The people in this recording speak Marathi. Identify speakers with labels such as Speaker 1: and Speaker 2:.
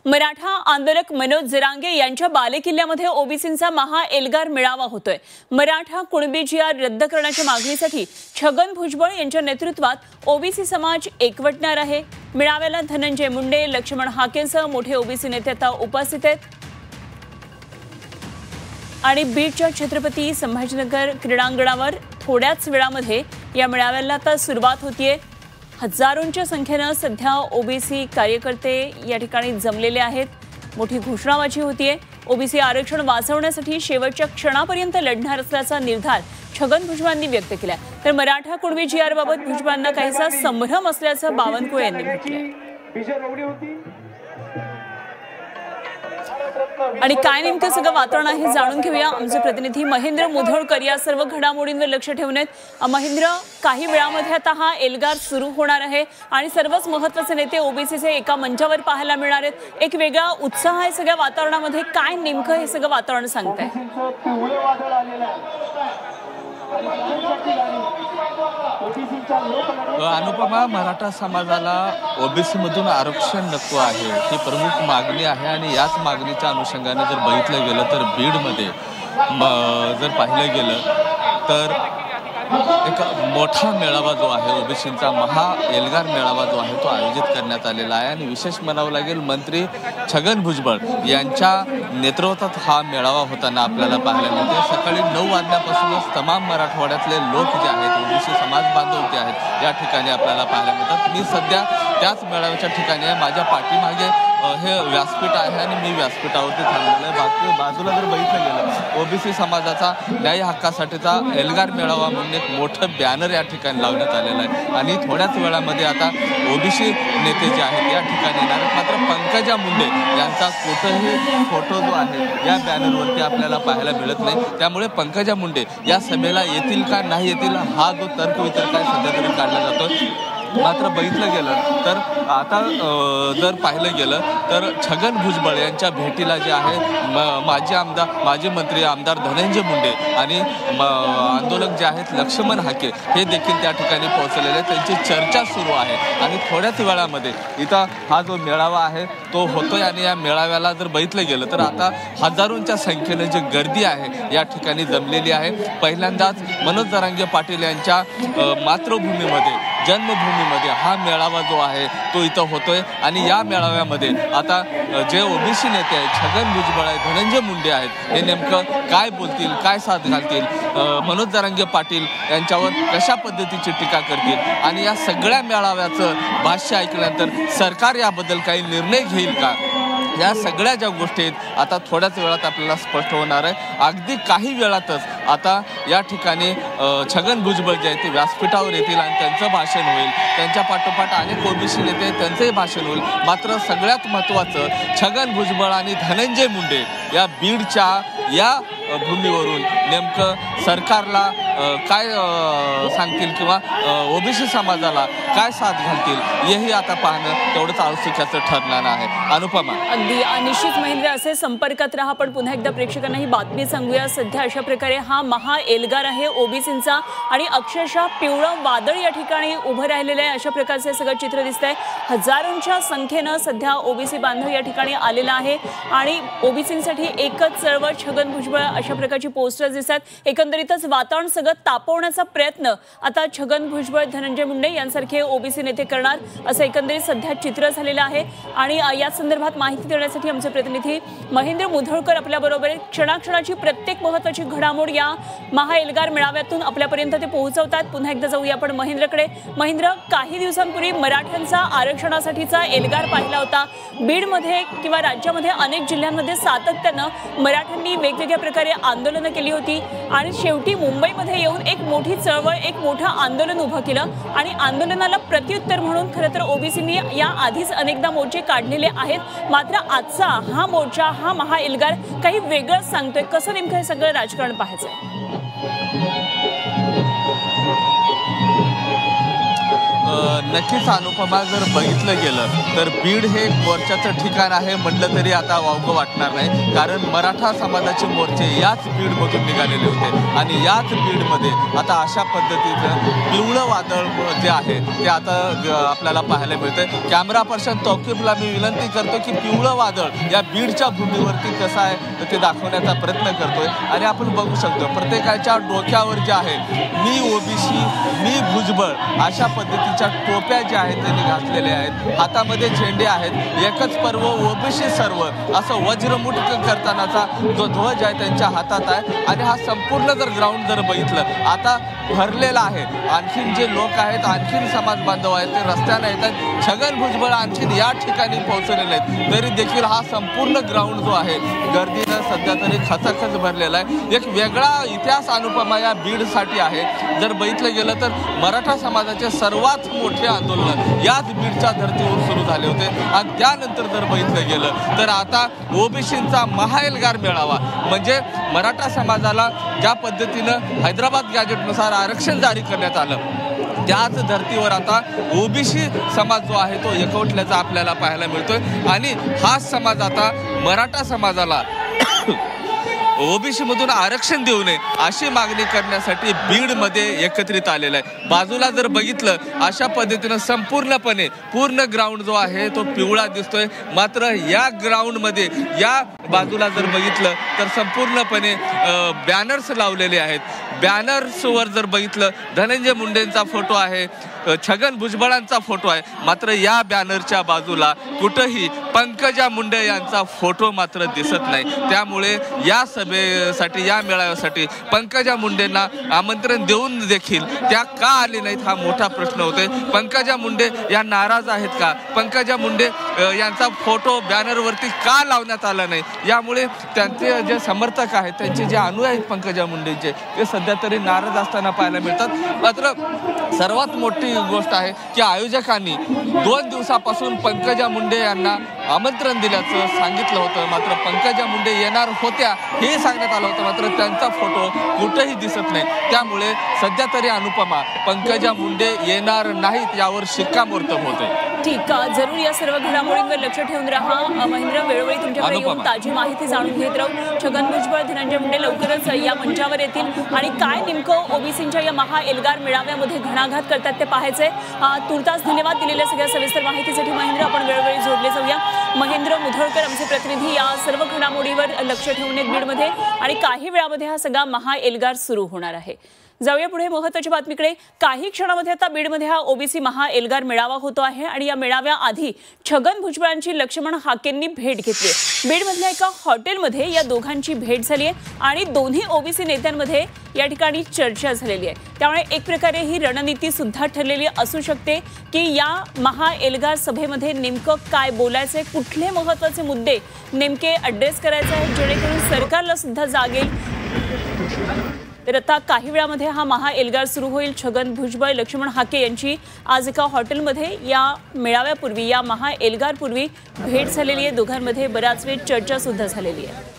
Speaker 1: मराठा आंदोलक मनोज जरांगे यांच्या बालेकिल्ल्यामध्ये ओबीसींचा महा एल्गार मेळावा होतोय। मराठा कुणबी जी.आर रद्द करण्याच्या मागणीसाठी छगन भुजबळ यांच्या नेतृत्वात ओबीसी समाज एकवटणार आहे। मेळाव्याला धनंजय मुंडे, लक्ष्मण हाकेंसह मोठे ओबीसी नेते आता उपस्थित आहेत। आणि बीडच्या छत्रपती संभाजीनगर क्रीडांगणावर थोड्याच वेळामध्ये या मेळाव्याला आता सुरुवात होतीये। हजारोंच्या संख्येने सध्या ओबीसी कार्यकर्ते या ठिकाणी जमलेले आहेत। मोठी घोषणाबाजी होतीये। ओबीसी आरक्षण वाचवण्यासाठी शेवटच्या क्षणापर्यंत लढणार असल्याचा निर्धार छगन भुजबळांनी व्यक्त केला। तर मराठा कुणबी जी.आर बाबत भुजबळांना काहीसा संभ्रम असल्याचं बावनकुळे यांनी म्हटलंय। आणि काय नेमकं सगळं वातावरण आहे जाणून घेऊया। आमचे प्रतिनिधी महेंद्र मुधोळकर या सर्व घडामोडींवर लक्ष ठेवून आहेत। महेंद्र, काही वेळामध्ये आता हा एल्गार सुरू होणार आहे आणि सर्वच महत्त्वाचे नेते ओबीसीचे एका मंचावर पाहायला मिळणार आहेत। एक वेगळा उत्साह आहे सगळ्या वातावरणामध्ये। काय नेमकं हे सगळं वातावरण सांगतंय?
Speaker 2: अनुपमा, मराठा समाजाला ओबीसी मधून आरक्षण नको आहे ही प्रमुख मागणी आहे आणि याच मागणीच्या अनुषंगाने जर बघितलं गेलं तर बीडमध्ये जर पाहिलं गेलं तर एक मोठा मेळावा जो आहे ओबीसींचा महा एल्गार मेळावा जो आहे तो आयोजित करण्यात आलेला आहे। आणि विशेष म्हणावं लागेल मंत्री छगन भुजबळ यांच्या नेतृत्वात हा मेळावा होताना आपल्याला पाहायला मिळते। सकाळी 9 वाजल्यापासूनच तमाम मराठवाड्यातले लोक जे आहेत, ओबीसी समाज बांधव जे आहेत, या ठिकाणी आपल्याला पाहायला मिळतात। मी सध्या त्याच मेळाव्याच्या ठिकाणी आहे। माझ्या पाठीमागे हे व्यासपीठ आहे आणि मी व्यासपीठावरती थांबलेलं आहे। बाजूला जर बघितलं गेलं ओबीसी समाजाचा न्याय हक्कासाठीचा एल्गार मेळावा म्हणून एक मोठं बॅनर या ठिकाणी लावण्यात आलेलं आहे आणि थोड्याच वेळामध्ये आता ओबीसी नेते जे आहेत या ठिकाणी येणार आहेत। मात्र पंकजा मुंडे यांचा कुठंही फोटो जो आहे या बॅनरवरती आपल्याला पाहायला मिळत नाही। त्यामुळे पंकजा मुंडे या सभेला येतील का नाही येतील हा जो तर्कवितर्क आहे सध्या तरी काढला जातोय। मात्र बघितलं गेलं तर आता जर पाहिलं गेलं तर छगन भुजबळ यांच्या भेटीला जे आहे माजी मंत्री आमदार धनंजय मुंडे आणि आंदोलक जे आहेत लक्ष्मण हाके हे देखील त्या ठिकाणी पोहोचलेले आहेत। त्यांची चर्चा सुरू आहे आणि थोड्याच वेळामध्ये इथं हा जो मेळावा आहे तो होतोय आणि या मेळाव्याला जर बघितलं गेलं तर आता हजारोंच्या संख्येने जी गर्दी आहे या ठिकाणी जमलेली आहे। पहिल्यांदाच मनोज जरांगे पाटील यांच्या मातृभूमीमध्ये जन्मभूमीमध्ये हा मेळावा जो आहे तो इथं होतोय आणि या मेळाव्यामध्ये आता जे ओबीसी नेते आहेत छगन भुजबळ आहेत, धनंजय मुंडे आहेत, हे नेमकं काय बोलतील, काय साथ घालतील, मनोज जरांगे पाटील यांच्यावर कशा पद्धतीची टीका करतील आणि या सगळ्या मेळाव्याचं भाष्य ऐकल्यानंतर सरकार याबद्दल काही निर्णय घेईल का, या सगळ्या ज्या गोष्टी आहेत आता थोड्याच वेळात आपल्याला स्पष्ट होणार आहे। अगदी काही वेळातच आता या ठिकाणी छगन भुजबळ जे आहेत ते व्यासपीठावर येतील आणि त्यांचं भाषण होईल। त्यांच्या पाठोपाठ अनेक ओबीसी नेते त्यांचंही भाषण होईल। मात्र सगळ्यात महत्त्वाचं छगन भुजबळ आणि धनंजय मुंडे या बीडच्या या भूमीवरून नेमकं सरकारला काय सांगतील किंवा ओबीसी समाजाला काय साथ घालतील हेही आता पाहणं तेवढंच आवश्यकाचं ठरणार आहे। अनुपमा,
Speaker 1: अगदी निश्चित महेंद्र, असे संपर्कात राहा। पण पुन्हा एकदा प्रेक्षकांना ही बातमी सांगूया। सध्या अशा प्रकारे हा महा एल्गार आहे ओबीसींचा आणि अक्षरशः पिवळं वादळ या ठिकाणी उभं राहिलेलं आहे। अशा प्रकारचे सगळं चित्र दिसतंय। हजारोंच्या संख्येनं सध्या ओबीसी बांधव या ठिकाणी आलेला आहे आणि ओबीसींसाठी एकच चळवळ छगन भुजबळ अशा प्रकारची पोस्टर्स दिसतात। एकंदरीतच वातावरण सगळं तापवण्याचा प्रयत्न आता छगन भुजबळ, धनंजय मुंडे यांसारखे ओबीसी नेते करणार असं एकंदरीत सध्या चित्र झालेलं आहे। आणि या संदर्भात माहिती देण्यासाठी आमचे प्रतिनिधी महेंद्र मुधोळकर आपल्याबरोबर क्षणाक्षणाची प्रत्येक महत्त्वाची घडामोड या महा एल्गार मेळाव्यातून आपल्यापर्यंत ते पोहोचवतात। पुन्हा एकदा जाऊया आपण महेंद्रकडे। महेंद्र, काही दिवसांपूर्वी मराठ्यांचा आरक्षणासाठीचा एल्गार पाहिला होता। बीडमध्ये किंवा राज्यामध्ये अनेक जिल्ह्यांमध्ये सातत्यानं मराठ्यांनी वेगवेगळ्या प्रकारे आंदोलनं केली होती आणि शेवटी मुंबईमध्ये येऊन एक मोठी चळवळ, एक मोठं आंदोलन उभं केलं आणि आंदोलनाला प्रत्युत्तर म्हणून खरं तर ओबीसींनी या आधीच अनेकदा मोर्चे काढलेले आहेत। मात्र आजचा हा मोर्चा, हा महा एल्गार काही वेगळंच सांगतोय। कसं नेमकं हे सगळं राजकारण पाहायचंय?
Speaker 2: नक्कीच अनुपमा, जर बघितलं गेलं तर बीड हे एक मोर्चाचं ठिकाण आहे म्हटलं तरी आता वावगं वाटणार नाही, कारण मराठा समाजाचे मोर्चे याच बीडमधून निघालेले होते आणि याच बीडमध्ये आता अशा पद्धतीचं पिवळं वादळ जे आहे ते आता आपल्याला पाहायला मिळतंय। कॅमेरा पर्सन तौकीबला मी विनंती करतो की पिवळं वादळ या बीडच्या भूमीवरती कसं आहे ते दाखवण्याचा प्रयत्न करतोय आणि आपण बघू शकतो प्रत्येकाच्या डोक्यावर जे आहे मी ओबीसी मी भुजबळ अशा पद्धतीच्या टोप्या ज्या आहेत त्यांनी घातलेल्या आहेत, हातामध्ये झेंडे आहेत, एकच पर्व ओबीसी सर्व असं वज्रमुठ करतानाचा जो ध्वज आहे त्यांच्या हातात आहे आणि हा संपूर्ण जर ग्राउंड जर बघितलं आता भरलेला आहे। आणखीन जे लोक आहेत, आणखीन समाज बांधव आहेत ते रस्त्याने येतात, छगन भुजबळ आणखीन या ठिकाणी पोहोचलेले आहेत, तरी देखील हा संपूर्ण ग्राउंड जो आहे गर्दीनं सध्या तरी खचाखच भरलेला आहे। एक वेगळा इतिहास अनुपमा या बीडसाठी आहे। जर बघितलं गेलं तर मराठा समाजाचे सर्वात मोठे आंदोलन याच बीडच्या धर्तीवर सुरू झाले होते आणि त्यानंतर जर बघितलं गेलं तर आता ओबीसींचा महाएल्गार मेळावा म्हणजे मराठा समाजाला ज्या पद्धतीनं हैदराबाद गॅजेटनुसार आरक्षण जारी करण्यात आलं त्याच धर्तीवर आता ओबीसी समाज जो आहे तो एकवटल्याचा आपल्याला पाहायला मिळतोय आणि हा समाज आता मराठा समाजाला ओबीसी मधून आरक्षण देऊ नये अशी मागणी करण्यासाठी बीडमध्ये एकत्रित आलेला आहे। बाजूला जर बघितलं अशा पद्धतीनं संपूर्णपणे पूर्ण ग्राउंड जो आहे तो पिवळा दिसतोय, मात्र या ग्राउंडमध्ये या बाजूला जर बघितलं तर संपूर्णपणे बॅनर्स लावलेले आहेत। बॅनर्सवर जर बघितलं धनंजय मुंडेंचा फोटो आहे, छगन भुजबळांचा फोटो आहे, मात्र या बॅनरच्या बाजूला कुठंही पंकजा मुंडे यांचा फोटो मात्र दिसत नाही। त्यामुळे या सभेसाठी या मेळाव्यासाठी पंकजा मुंडेंना आमंत्रण देऊन देखील त्या का आले नाहीत हा मोठा प्रश्न होतोय। पंकजा मुंडे या नाराज आहेत का? पंकजा मुंडे यांचा फोटो बॅनरवरती का लावण्यात आला नाही? यामुळे त्यांचे जे समर्थक आहेत, त्यांचे जे अनुयायी आहेत पंकजा मुंडेंचे, ते सध्या तरी नाराज असताना पाहायला मिळतात। मात्र सर्वात मोठी गोष्ट आहे की आयोजकांनी 2 दिवसापासून पंकजा मुंडे यांना आमंत्रण दिल्याचं सांगितलं होतं, मात्र पंकजा मुंडे येणार होत्या हे सांगण्यात आलं होतं, मात्र त्यांचा फोटो कुठेही दिसत नाही। त्यामुळे सध्या तरी अनुपमा पंकजा मुंडे येणार नाहीत यावर शिक्कामोर्तब होते।
Speaker 1: ठीक, जरूर या सर्व घडामोडींवर लक्ष ठेवून राहा महेंद्र, वेळोवेळी तुमच्याकडे येऊन ताजी माहिती जाणून घेत राहू। छगन भुजबळ धनंजय मुंडे लवकरच या मंचावर येतील आणि काय नेमकं ओबीसींच्या या महाएल्गार मेळाव्यामध्ये घणाघात करतात ते पाहायचंय। तुर्तास धन्यवाद दिलेल्या सगळ्या सविस्तर माहितीसाठी महेंद्र। आपण वेळोवेळी जोडले जाऊया। महेंद्र मुधोळकर आमचे प्रतिनिधी या सर्व घडामोडीवर लक्ष ठेवून आहेत बीडमध्ये आणि काही वेळामध्ये हा सगळा महाएल्गार सुरू होणार आहे। जाऊया पुढे महत्त्वाच्या बातमीकडे। काही क्षणामध्ये आता बीडमध्ये हा ओबीसी महाएल्गार मेळावा होतो आहे आणि या मेळाव्याआधी छगन भुजबळांची लक्ष्मण हाकेंनी भेट घेतली। बीडमधल्या एका हॉटेलमध्ये या दोघांची भेट झाली आहे आणि दोन्ही ओबीसी नेत्यांमध्ये या ठिकाणी चर्चा झालेली आहे। त्यामुळे एक प्रकारे ही रणनीती सुद्धा ठरलेली असू शकते की या महाएल्गार सभेमध्ये नेमकं काय बोलायचंय, कुठले महत्त्वाचे मुद्दे नेमके ॲड्रेस करायचे आहेत जेणेकरून सरकारला सुद्धा जागेल। तर आता काही वेळामध्ये हा महाएल्गार सुरू होईल। छगन भुजबळ लक्ष्मण हाके यांची आज एका हॉटेलमध्ये या मेळाव्यापूर्वी या महाएल्गारपूर्वी भेट झालेली आहे। दोघांमध्ये बराच वेळ चर्चा सुद्धा झालेली आहे।